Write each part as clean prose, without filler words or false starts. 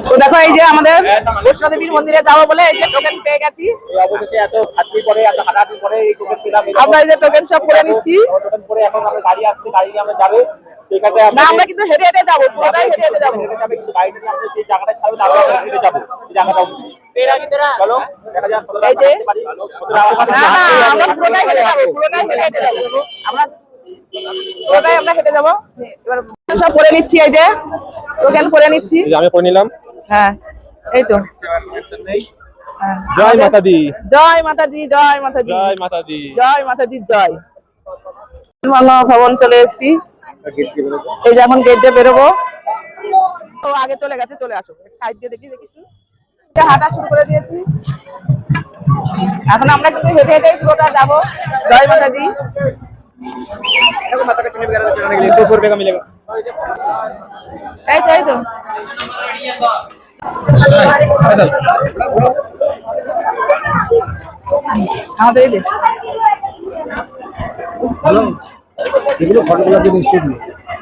তো দেখো এই যে আমাদের বৈষ্ণো দেবীর মন্দিরে যাবো বলে এই যে টোকেন পেয়ে গেছি। অবশেষে এত হাঁটি পরে এত হাঁটাহাঁটি পরে এই টোকেন পেলাম। আমরা এই যে টোকেন সব করে নিচ্ছি। টোকেন পরে এখন আমরা গাড়ি আসছে, গাড়ি নিয়ে আমরা যাবে সেখানে। না আমরা কিন্তু হেঁটে হেঁটে যাবো, পুরোটাই হেঁটে হেঁটে যাবো। কিন্তু গাড়ি নিয়ে আমরা সেই জায়গাটা ছাড়বে, তারপর আমরা হেঁটে যাবো এই জায়গাটা। চলো দেখা যাক। এই যে আমরা পুরোটাই হেঁটে যাবো, পুরোটাই হেঁটে হেঁটে যাবো। আমরা পুরোটাই আমরা হেঁটে যাবো। এবার সব করে নিচ্ছি, এই যে টোকেন করে নিচ্ছি। আমি করে নিলাম। হ্যাঁ এই তো। জয় মাতা দি, জয় মাতাজি, জয় মাতাজি, জয় মাতা দি, জয় মাতাজি জয়। ভবন চলে এসেছি, এই যে এখন গেট দিয়ে বেরোবো। তো আগে চলে গেছে, চলে আসো সাইড দিয়ে দেখি দেখি হাঁটা শুরু করে দিয়েছি। এখন আমরা কিন্তু হেঁটে হেঁটে পুরোটা যাবো। জয় মাতাজি। এই তো এই তো আমাদের এই যে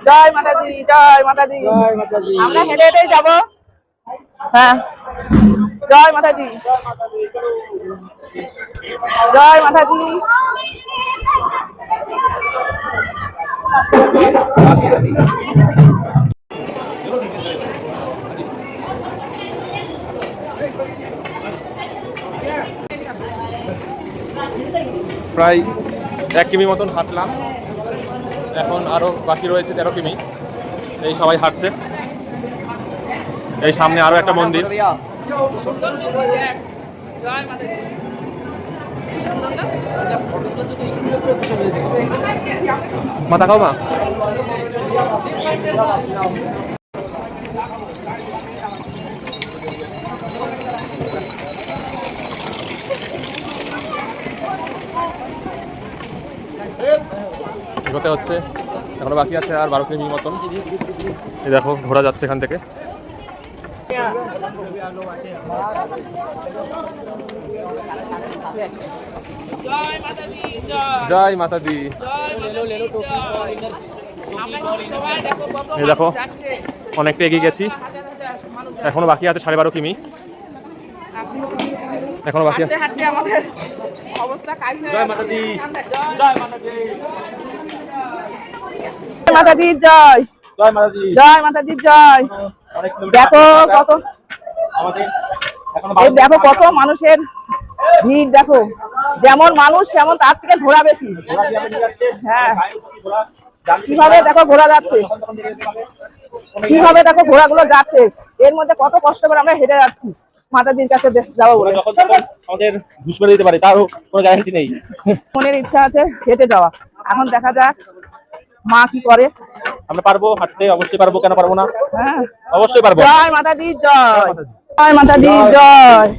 জয় মাতাজি, জয় মাতাজি। আমরা হেঁটে হেঁটেই যাবো। হ্যাঁ জয় মাতাজি, জয় মাতাজি। প্রায় 1 কিমি মতন হাঁটলাম, এখন আরো বাকি রয়েছে 13 কিমি। এই সবাই হাঁটছে, এই সামনে আরো একটা মন্দির। মাথা খাও মা। এগোতে হচ্ছে, এখনো বাকি আছে আর 12 কিমি মতন। এই দেখো ঘোরা যাচ্ছে এখান থেকে। জয় মাতা দি। এই দেখো অনেকটা এগিয়ে গেছি, এখনো বাকি আছে 12.5 কিমি। এখনো বাকি আছে। আমাদের অবস্থা কাহিল হয়ে জয় মাতা দি, জয় মাতা দি, জয় মাতাজি জয়, জয় মাতা দি, জয় মাতাজি জয়। দেখো কত, এই দেখো কত মানুষের ভিড়। দেখো যেমন মানুষ সেমন তার থেকে ঘোড়া বেশি। হ্যাঁ কিভাবে দেখো ঘোড়া যাচ্ছে, কিভাবে দেখো ঘোড়াগুলো যাচ্ছে। এর মধ্যে কত কষ্ট করে আমরা হেঁটে যাচ্ছি মাতাজির কাছে যাবো বলে। আমাদের ঘুষ করে দিতে পারে, তারও কোনো গ্যারান্টি নেই। মনের ইচ্ছা আছে হেঁটে যাওয়া, এখন দেখা যাক মা কি করে। আমরা পারবো হাঁটতে, অবশ্যই পারবো, কেন পারবো না? হ্যাঁ অবশ্যই পারবো। জয় মাতাজি জয়, জয় মাতাজি জয়,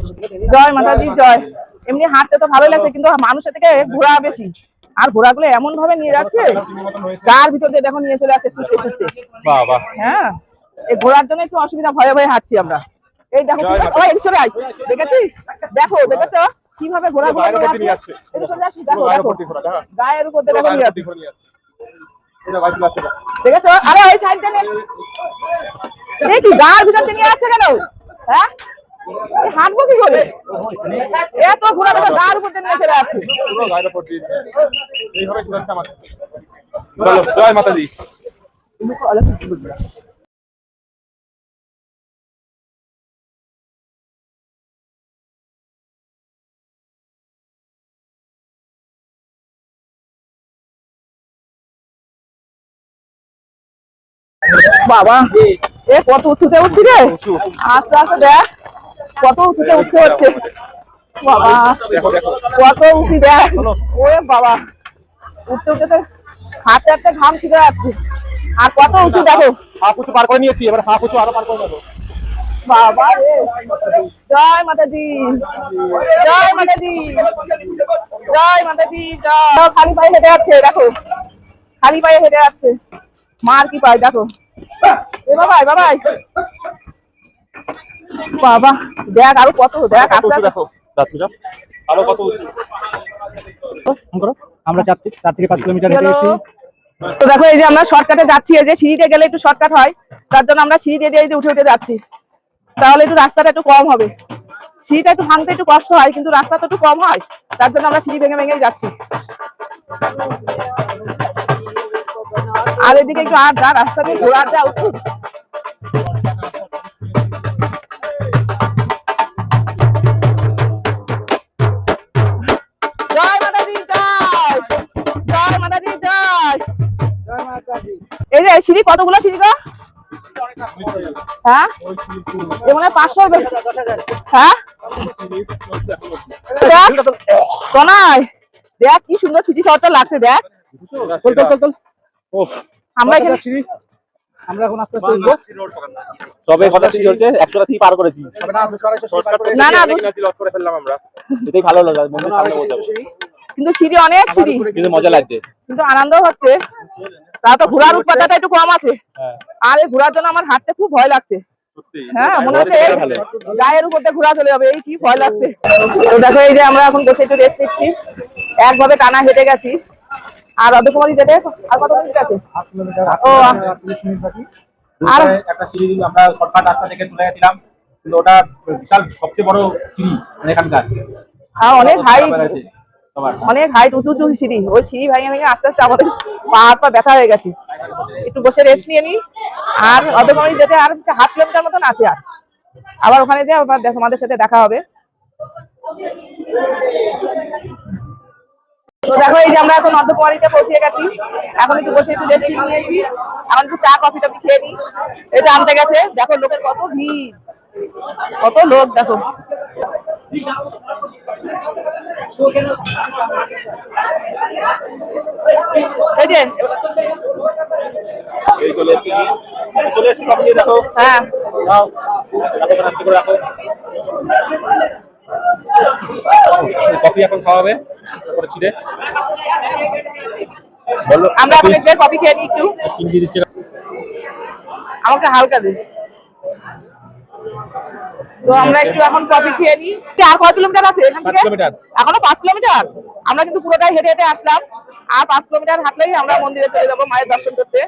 জয় মাতাজি জয়। এমনি হাঁটতে তো ভালো লাগছে, কিন্তু মানুষের থেকে ঘোড়া বেশি। আর ঘোড়াগুলো এমন ভাবে নিয়ে যাচ্ছে, গার ভিতর দিয়ে দেখো নিয়ে চলে যাচ্ছে ছুটতে ছুটতে। বাবা হ্যাঁ এই ঘোড়ার জন্য একটু অসুবিধা, ভয়ে ভয়ে হাঁটছি আমরা। এই দেখো দেখেছিস, দেখো দেখেছো কিভাবে ঘোড়া ঘোড়া যাচ্ছে। দেখো দেখো গায়ের উপর দিয়ে দেখো নিয়ে যাচ্ছে, দেখেছো? আরে ওই সাইডটা নিয়ে কি গার ভিতর দিয়ে নিয়ে যাচ্ছে কেন? হ্যাঁ হাঁটবো কি করে? এত ঘোড়া দেখো গার উপর দিয়ে নিয়ে চলে যাচ্ছে। জয় মাতা দি। বাবা এ কত উঁচুতে উঠছি রে, আস্তে আস্তে দেখ কত উঁচুতে উঠতে হচ্ছে। বাবা কত উঁচু দেখ, ওরে বাবা উঠতে উঠতে হাঁটতে হাঁটতে ঘাম ছিটে যাচ্ছে। আর কত উঁচু দেখো, হাফ উঁচু পার করে নিয়েছি, এবার হাফ উঁচু আরো পার করে নেবো। বাবা রে। জয় মাতাজি, জয় মাতাজি, জয় মাতাজি জয়। খালি পায়ে হেঁটে যাচ্ছে দেখো, খালি পায়ে হেঁটে যাচ্ছে। মার কি পায় দেখো। এ বাবাই বাবাই বাবা দেখ আরো কত, দেখ আস্তে আস্তে দেখো আরো কত উঁচু। আমরা 4 থেকে 5 কিলোমিটার হেঁটে এসেছি। তো দেখো এই যে আমরা শর্টকাটে যাচ্ছি, এই যে সিঁড়িতে গেলে একটু শর্টকাট হয়, তার জন্য আমরা সিঁড়ি দিয়ে উঠে উঠে যাচ্ছি। তাহলে একটু রাস্তাটা একটু কম হবে। সিঁড়িটা একটু ভাঙতে একটু কষ্ট হয়, কিন্তু রাস্তা তো একটু কম হয়, তার জন্য আমরা সিঁড়ি ভেঙে ভেঙেই যাচ্ছি। আর এদিকে একটু আর যা রাস্তা দিয়ে ঘোরার যা উঠুন। জয় মাতাজি জয়, জয় মাতাজি জয়। এই যে সিঁড়ি কতগুলো সিঁড়ি গো? হ্যাঁ এ মনে হয় 500 বেশি। হ্যাঁ কোনায় দেখ কি সুন্দর সিটি শহরটা লাগছে, দেখ। আমরা এখানে আমরা এখন আস্তে আস্তে উঠবো। তবে কথা সিঁড়ি হচ্ছে 100টা সিঁড়ি পার করেছি। না না লস করে ফেললাম আমরা, এটাই ভালো লাগলো মন্দির সামনে বলতে হবে। কিন্তু সিঁড়ি অনেক সিঁড়ি, কিন্তু মজা লাগছে, কিন্তু আনন্দ হচ্ছে। তা তো ঘোরার উৎপাতটা একটু কম আছে, আর এই ঘোরার জন্য আমার হাঁটতে খুব ভয় লাগছে। হ্যাঁ মনে হচ্ছে গায়ের উপর দিয়ে ঘোরা চলে যাবে, এই কি ভয় লাগছে। তো দেখো এই যে আমরা এখন বসে একটু রেস্ট নিচ্ছি, একভাবে টানা হেঁটে গেছি। আর অর্ধকুমারী যেতে আর কত মিনিট আছে? ও আর একটা সিঁড়ি আমরা শর্টকাট রাস্তা থেকে তুলে গেছিলাম, কিন্তু ওটা বিশাল সবচেয়ে বড় সিঁড়ি এখানকার। অনেক হাইট, সবার অনেক হাইট, উঁচু উঁচু সিঁড়ি। ওই সিঁড়ি ভেঙে ভেঙে আস্তে আস্তে আমাদের পা হাত পা ব্যথা হয়ে গেছে। একটু বসে রেস্ট নিয়ে নিই। আর অর্ধকুমারী যেতে আর 1/2 কিলোমিটার মতন আছে, আর আবার ওখানে যে আবার তোমাদের সাথে দেখা হবে। তো দেখো এই যে আমরা এখন অর্ধকুমারীতে পৌঁছে গেছি। এখন একটু বসে একটু রেস্ট নিয়েছি, এখন একটু চা কফি টফি খেয়ে নিই। এই যে আনতে গেছে, দেখো লোকের কত ভিড়, কত লোক দেখো। এই যে চলে এসেছি কফি দেখো। হ্যাঁ রাখো কফি এখন খাওয়া হবে, তারপরে ছিঁড়ে আমরা এখন যে কফি খেয়ে নিই একটু, কিনে দিচ্ছে। আমাকে হালকা দে। তো আমরা একটু এখন কফি খেয়ে নিই। আর কয় কিলোমিটার আছে এখান থেকে? 5 কিলোমিটার। এখনো 5 কিলোমিটার। আমরা কিন্তু পুরোটাই হেঁটে হেঁটে আসলাম, আর 5 কিলোমিটার হাঁটলেই আমরা মন্দিরে চলে যাবো মায়ের দর্শন করতে।